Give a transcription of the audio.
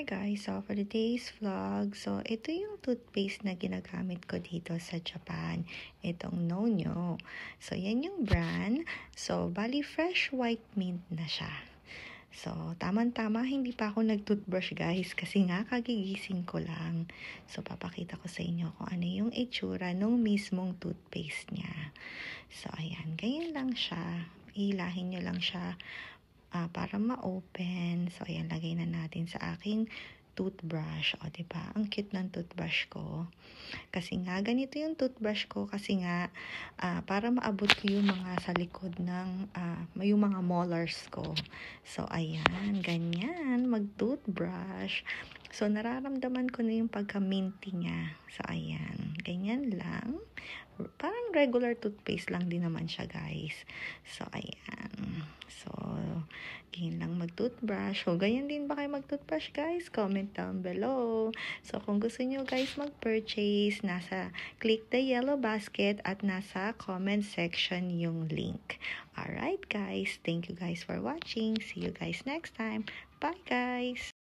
Hi guys, so for today's vlog, so ito yung toothpaste na ginagamit ko dito sa Japan. Itong Nonyo. So yan yung brand. So bali fresh white mint na siya. So tamang-tama, hindi pa ako nag-toothbrush guys kasi nga kagigising ko lang. So papakita ko sa inyo kung ano yung itsura nung mismong toothpaste niya. So ayan, ganyan lang siya. Hilahin nyo lang siya para ma-open. So, ayan, lagay na natin sa aking toothbrush. O, diba? Ang cute ng toothbrush ko. Kasi nga, ganito yung toothbrush ko. Kasi nga, para maabot ko yung mga sa likod ng, yung mga molars ko. So, ayan, ganyan, mag-toothbrush. So, nararamdaman ko na yung pagka-minty niya. So, ayan, ganyan lang. Parang regular toothpaste lang din naman siya, guys. So, ayan. So, ganyan lang mag-toothbrush. So, ganyan din ba kayo mag-toothbrush, guys? Comment down below. So, kung gusto nyo, guys, mag-purchase, click the yellow basket at nasa comment section yung link. Alright, guys. Thank you, guys, for watching. See you guys next time. Bye, guys!